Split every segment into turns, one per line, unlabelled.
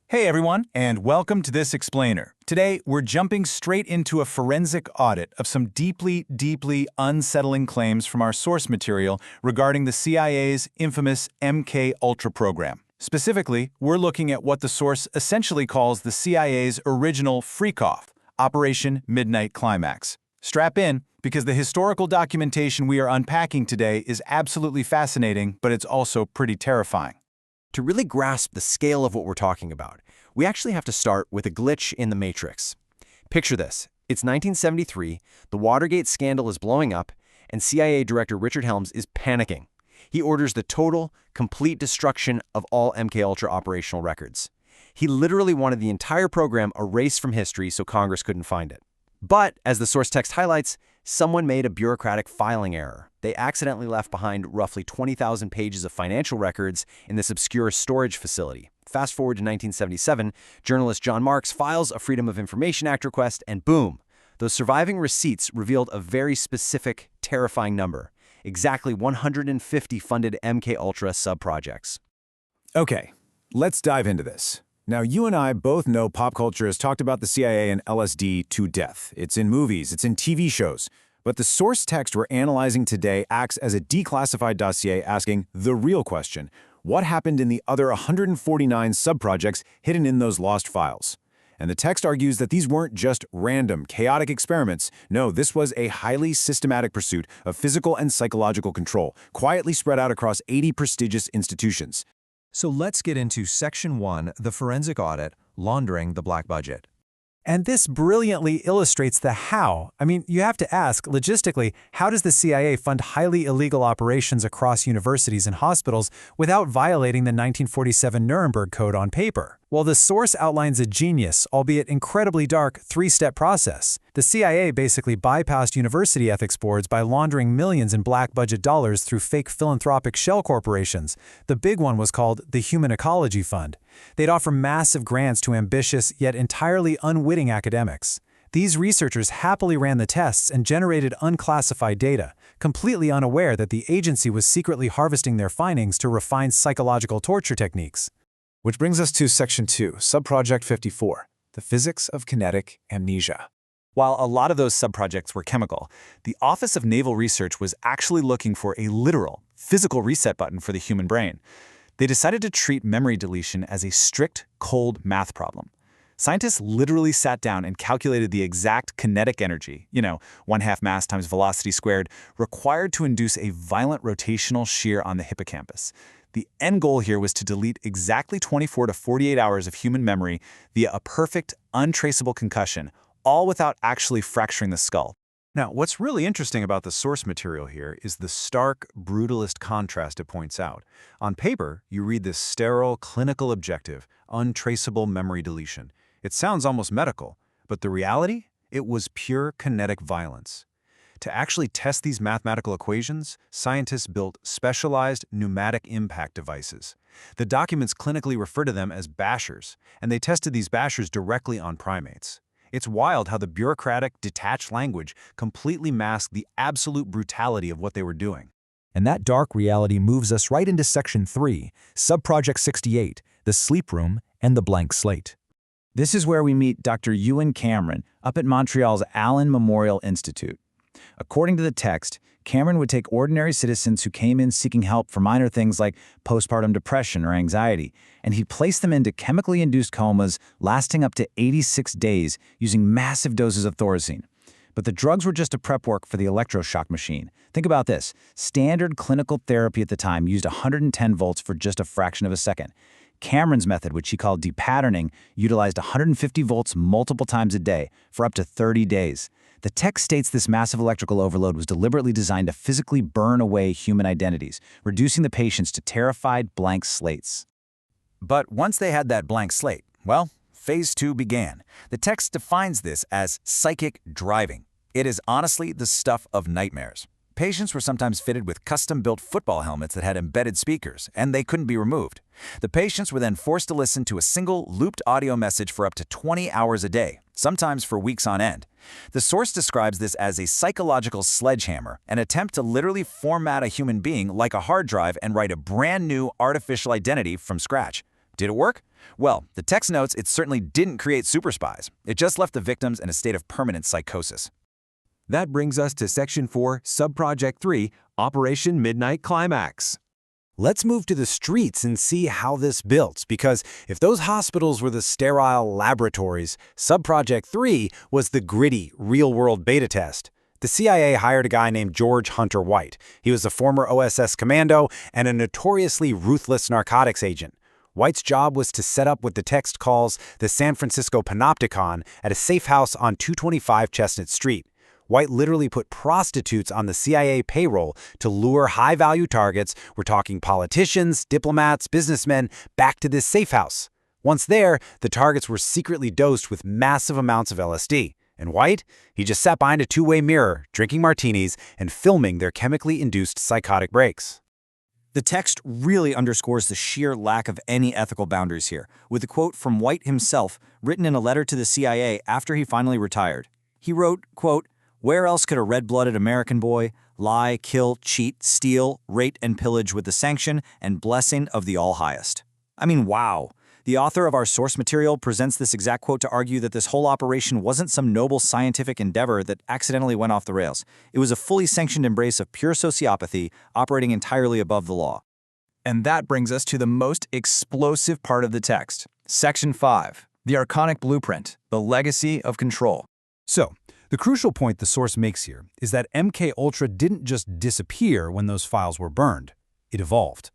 Hey everyone, and welcome to this explainer. Today, we're jumping straight into a forensic audit of some deeply unsettling claims from our source material regarding the CIA's infamous MKUltra program. Specifically, we're looking at what the source essentially calls the CIA's original freak-off, Operation Midnight Climax. Strap in, because the historical documentation we are unpacking today is absolutely fascinating, but it's also pretty terrifying.
To really grasp the scale of what we're talking about, we actually have to start with a glitch in the matrix. Picture this. It's 1973, the Watergate scandal is blowing up, and CIA Director Richard Helms is panicking. He orders the total, complete destruction of all MKUltra operational records. He literally wanted the entire program erased from history so Congress couldn't find it. But, as the source text highlights, someone made a bureaucratic filing error. They accidentally left behind roughly 20,000 pages of financial records in this obscure storage facility. Fast forward to 1977, journalist John Marks files a Freedom of Information Act request, and boom! Those surviving receipts revealed a very specific, terrifying number. Exactly 150 funded MKUltra subprojects.
Okay, let's dive into this. Now, you and I both know pop culture has talked about the CIA and LSD to death. It's in movies, it's in TV shows. But the source text we're analyzing today acts as a declassified dossier asking the real question: what happened in the other 149 subprojects hidden in those lost files? And the text argues that these weren't just random, chaotic experiments. No, this was a highly systematic pursuit of physical and psychological control, quietly spread out across 80 prestigious institutions.
So let's get into Section 1, the forensic audit, Laundering the Black Budget. And this brilliantly illustrates the how. I mean, you have to ask, logistically, how does the CIA fund highly illegal operations across universities and hospitals without violating the 1947 Nuremberg Code on paper? Well, the source outlines a genius, albeit incredibly dark, three-step process. The CIA basically bypassed university ethics boards by laundering millions in black budget dollars through fake philanthropic shell corporations. The big one was called the Human Ecology Fund. They'd offer massive grants to ambitious yet entirely unwitting academics. These researchers happily ran the tests and generated unclassified data, completely unaware that the agency was secretly harvesting their findings to refine psychological torture techniques.
Which brings us to Section 2, Subproject 54, the physics of kinetic amnesia.
While a lot of those subprojects were chemical, the Office of Naval Research was actually looking for a literal, physical reset button for the human brain. They decided to treat memory deletion as a strict, cold math problem. Scientists literally sat down and calculated the exact kinetic energy, 1/2 mass times velocity squared, required to induce a violent rotational shear on the hippocampus. The end goal here was to delete exactly 24 to 48 hours of human memory via a perfect, untraceable concussion, all without actually fracturing the skull.
Now, what's really interesting about the source material here is the stark, brutalist contrast it points out. On paper, you read this sterile, clinical objective, untraceable memory deletion. It sounds almost medical, but the reality? It was pure kinetic violence. To actually test these mathematical equations, scientists built specialized pneumatic impact devices. The documents clinically refer to them as bashers, and they tested these bashers directly on primates. It's wild how the bureaucratic, detached language completely masked the absolute brutality of what they were doing.
And that dark reality moves us right into Section 3, Subproject 68, the sleep room and the blank slate.
This is where we meet Dr. Ewen Cameron up at Montreal's Allen Memorial Institute. According to the text, Cameron would take ordinary citizens who came in seeking help for minor things like postpartum depression or anxiety, and he'd place them into chemically induced comas lasting up to 86 days using massive doses of thorazine. But the drugs were just a prep work for the electroshock machine. Think about this. Standard clinical therapy at the time used 110 volts for just a fraction of a second. Cameron's method, which he called depatterning, utilized 150 volts multiple times a day for up to 30 days. The text states this massive electrical overload was deliberately designed to physically burn away human identities, reducing the patients to terrified blank slates.
But once they had that blank slate, well, Phase 2 began. The text defines this as psychic driving. It is honestly the stuff of nightmares. Patients were sometimes fitted with custom-built football helmets that had embedded speakers, and they couldn't be removed. The patients were then forced to listen to a single looped audio message for up to 20 hours a day, sometimes for weeks on end. The source describes this as a psychological sledgehammer, an attempt to literally format a human being like a hard drive and write a brand new artificial identity from scratch. Did it work? Well, the text notes it certainly didn't create super spies. It just left the victims in a state of permanent psychosis.
That brings us to Section 4, Subproject 3, Operation Midnight Climax. Let's move to the streets and see how this built, because if those hospitals were the sterile laboratories, Subproject 3 was the gritty, real-world beta test. The CIA hired a guy named George Hunter White. He was a former OSS commando and a notoriously ruthless narcotics agent. White's job was to set up what the text calls the San Francisco Panopticon at a safe house on 225 Chestnut Street. White literally put prostitutes on the CIA payroll to lure high-value targets, we're talking politicians, diplomats, businessmen, back to this safe house. Once there, the targets were secretly dosed with massive amounts of LSD. And White? He just sat behind a two-way mirror, drinking martinis and filming their chemically induced psychotic breaks.
The text really underscores the sheer lack of any ethical boundaries here, with a quote from White himself written in a letter to the CIA after he finally retired. He wrote, quote, "Where else could a red-blooded American boy lie, kill, cheat, steal, rape, and pillage with the sanction and blessing of the All-Highest?" I mean, wow. The author of our source material presents this exact quote to argue that this whole operation wasn't some noble scientific endeavor that accidentally went off the rails. It was a fully sanctioned embrace of pure sociopathy operating entirely above the law.
And that brings us to the most explosive part of the text, Section 5, the Archonic Blueprint, the Legacy of Control.
So, the crucial point the source makes here is that MKUltra didn't just disappear when those files were burned. It evolved.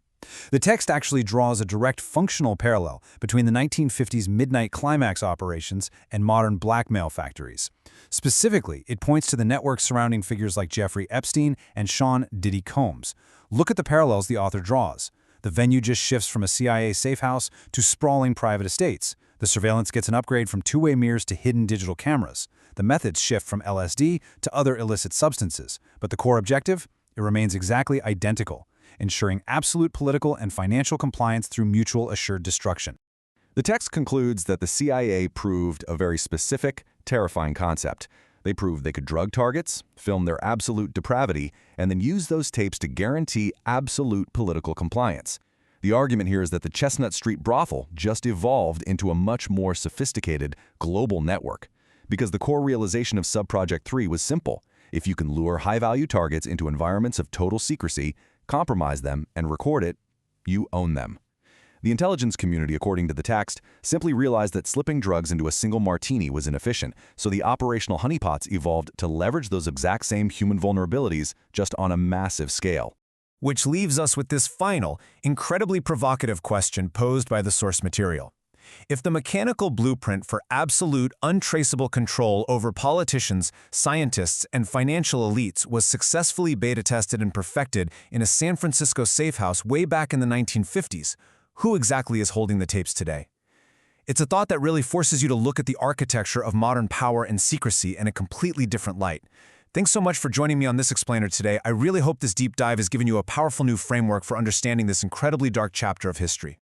The text actually draws a direct functional parallel between the 1950s midnight climax operations and modern blackmail factories. Specifically, it points to the networks surrounding figures like Jeffrey Epstein and Sean Diddy Combs. Look at the parallels the author draws. The venue just shifts from a CIA safe house to sprawling private estates. The surveillance gets an upgrade from two-way mirrors to hidden digital cameras. The methods shift from LSD to other illicit substances. But the core objective? It remains exactly identical, ensuring absolute political and financial compliance through mutual assured destruction.
The text concludes that the CIA proved a very specific, terrifying concept. They proved they could drug targets, film their absolute depravity, and then use those tapes to guarantee absolute political compliance. The argument here is that the Chestnut Street brothel just evolved into a much more sophisticated, global network. Because the core realization of Subproject 3 was simple. If you can lure high-value targets into environments of total secrecy, compromise them, and record it, you own them. The intelligence community, according to the text, simply realized that slipping drugs into a single martini was inefficient, so the operational honeypots evolved to leverage those exact same human vulnerabilities just on a massive scale.
Which leaves us with this final, incredibly provocative question posed by the source material. If the mechanical blueprint for absolute, untraceable control over politicians, scientists, and financial elites was successfully beta-tested and perfected in a San Francisco safe house way back in the 1950s, who exactly is holding the tapes today? It's a thought that really forces you to look at the architecture of modern power and secrecy in a completely different light. Thanks so much for joining me on this explainer today. I really hope this deep dive has given you a powerful new framework for understanding this incredibly dark chapter of history.